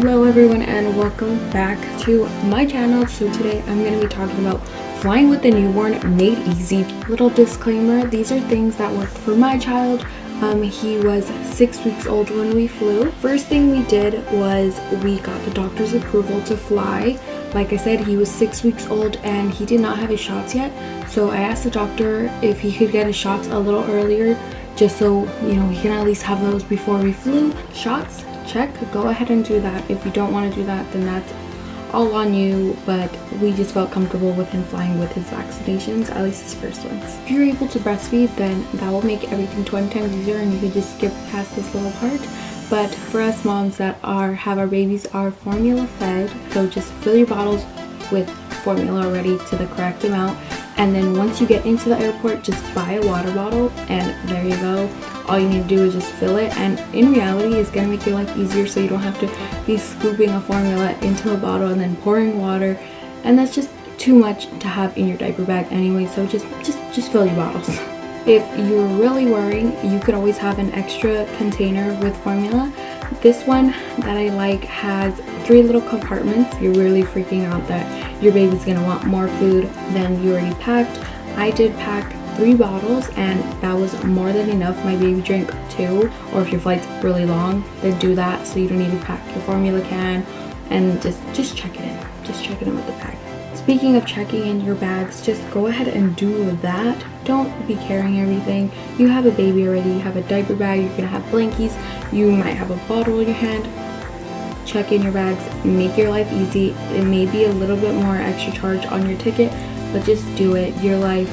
Hello everyone and welcome back to my channel. So today I'm going to be talking about flying with the newborn made easy. Little disclaimer, these are things that worked for my child. He was 6 weeks old when we flew. First thing we did was we got the doctor's approval to fly. Like I said, he was 6 weeks old and he did not have his shots yet. So I asked the doctor if he could get his shots a little earlier, just so he can at least have those before we flew. Shots, check, go ahead and do that. If you don't want to do that, then that's all on you, but we just felt comfortable with him flying with his vaccinations, at least his first ones. If you're able to breastfeed, then that will make everything 20 times easier and you can just skip past this little part. But for us moms that have our babies are formula fed, so just fill your bottles with formula already to the correct amount, and then once you get into the airport, just buy a water bottle and there you go. All you need to do is just fill it, and in reality it's going to make your life easier, so you don't have to be scooping a formula into a bottle and then pouring water, and that's just too much to have in your diaper bag anyway. So just fill your bottles. If you're really worrying, you could always have an extra container with formula. This one that I like has 3 little compartments. You're really freaking out that your baby's gonna want more food than you already packed. I did pack 3 bottles and that was more than enough. My baby drank 2, or if your flight's really long, then do that, so you don't need to pack your formula can, and just check it in. Just check it in with the pack. Speaking of checking in your bags, just go ahead and do that. Don't be carrying everything. You have a baby already, you have a diaper bag, you're gonna have blankies, you might have a bottle in your hand. Check in your bags, make your life easy. It may be a little bit more extra charge on your ticket, but just do it. Your life,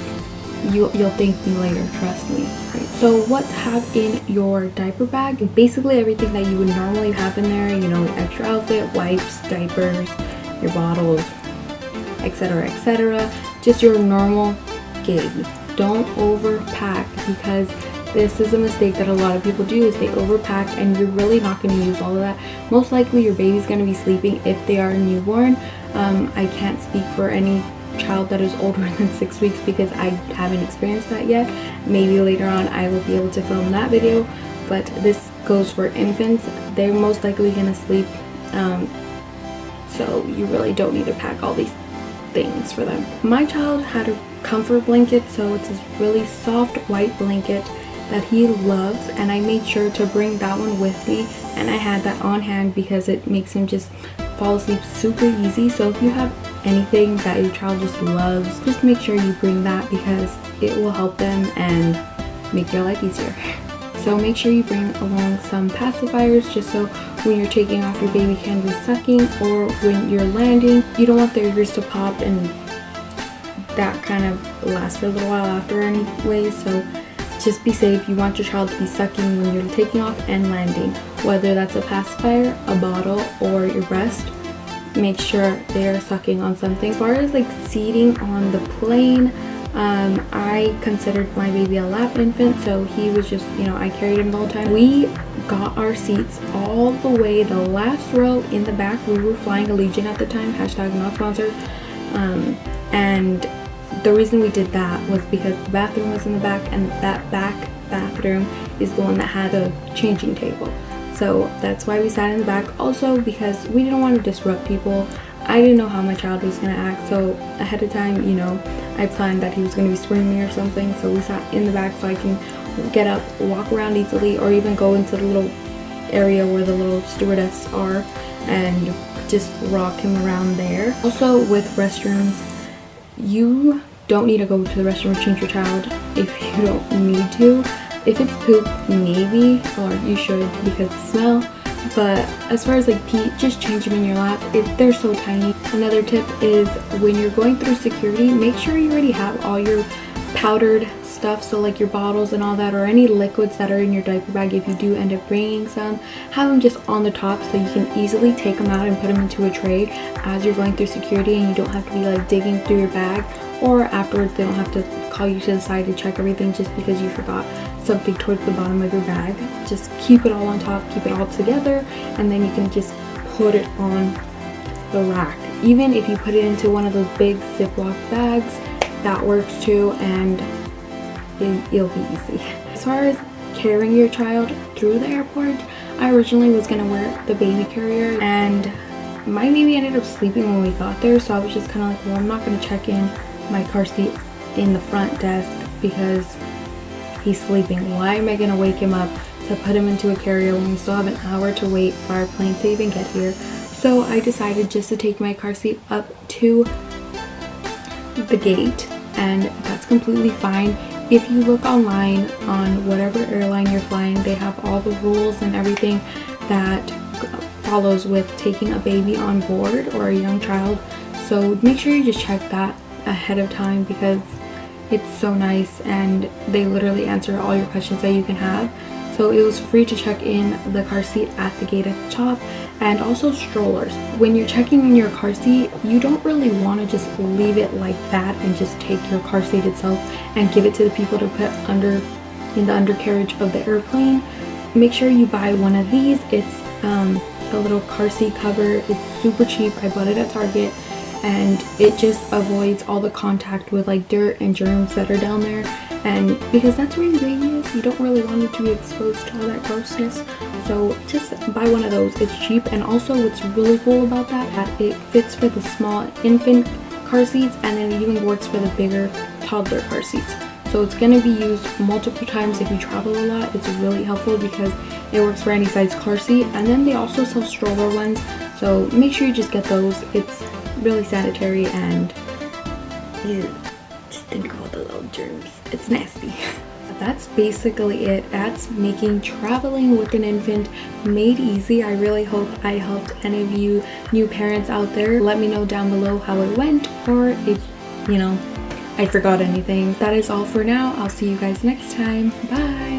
you'll thank me later, trust me. Right. So what to have in your diaper bag? Basically everything that you would normally have in there, extra outfit, wipes, diapers, your bottles, etc, etc. Just your normal gig. Don't overpack, because this is a mistake that a lot of people do, is they overpack and you're really not going to use all of that. Most likely your baby's going to be sleeping if they are newborn. I can't speak for any child that is older than 6 weeks because I haven't experienced that yet. Maybe later on I will be able to film that video, but this goes for infants. They're most likely going to sleep, so you really don't need to pack all these things for them. My child had a comfort blanket, so it's this really soft white blanket that he loves, and I made sure to bring that one with me, and I had that on hand because it makes him just fall asleep super easy. So if you have anything that your child just loves, just make sure you bring that, because it will help them and make your life easier. So make sure you bring along some pacifiers, just so when you're taking off your baby can be sucking, or when you're landing, you don't want their ears to pop, and that kind of lasts for a little while after anyway. So just be safe. You want your child to be sucking when you're taking off and landing, whether that's a pacifier, a bottle, or your breast. Make sure they are sucking on something. As far as like seating on the plane, I considered my baby a lap infant, so he was just, I carried him the whole time. We got our seats all the way the last row in the back. We were flying Allegiant at the time, hashtag not sponsored, and the reason we did that was because the bathroom was in the back, and that back bathroom is the one that had a changing table. So that's why we sat in the back. Also because we didn't want to disrupt people. I didn't know how my child was going to act, so ahead of time, I planned that he was going to be screaming or something, so we sat in the back so I can get up, walk around easily, or even go into the little area where the little stewardess are and just rock him around there. Also with restrooms, you don't need to go to the restroom to change your child if you don't need to. If it's poop, maybe, or you should because of the smell. But as far as like pee, just change them in your lap. They're so tiny. Another tip is when you're going through security, make sure you already have all your powdered stuff, so like your bottles and all that, or any liquids that are in your diaper bag. If you do end up bringing some, have them just on the top so you can easily take them out and put them into a tray as you're going through security, and you don't have to be like digging through your bag, or afterwards they don't have to call you to the side to check everything just because you forgot something towards the bottom of your bag. Just keep it all on top, keep it all together, and then you can just put it on the rack. Even if you put it into one of those big Ziploc bags, that works too, and it'll be easy. As far as carrying your child through the airport. I originally was gonna wear the baby carrier, and my baby ended up sleeping when we got there, so I was just kind of like, well, I'm not gonna check in my car seat in the front desk because he's sleeping. Why am I gonna wake him up to put him into a carrier when we still have an hour to wait for our plane to even get here? So I decided just to take my car seat up to the gate, and that's completely fine. If you look online on whatever airline you're flying, they have all the rules and everything that follows with taking a baby on board or a young child. So make sure you just check that ahead of time because it's so nice and they literally answer all your questions that you can have. So it was free to check in the car seat at the gate at the top, and also strollers. When you're checking in your car seat, you don't really want to just leave it like that and just take your car seat itself and give it to the people to put in the undercarriage of the airplane. Make sure you buy one of these. It's a little car seat cover. It's super cheap. I bought it at Target, and it just avoids all the contact with like dirt and germs that are down there. And because that's where your baby is, you don't really want it to be exposed to all that grossness. So just buy one of those. It's cheap, and also what's really cool about that it fits for the small infant car seats, and then it even works for the bigger toddler car seats. So it's going to be used multiple times if you travel a lot. It's really helpful because it works for any size car seat. And then they also sell stroller ones, so make sure you just get those. It's really sanitary, and ew, just think about the little germs. It's nasty. That's basically it. That's making traveling with an infant made easy. I really hope I helped any of you new parents out there. Let me know down below how it went, or if I forgot anything. That is all for now. I'll see you guys next time. Bye.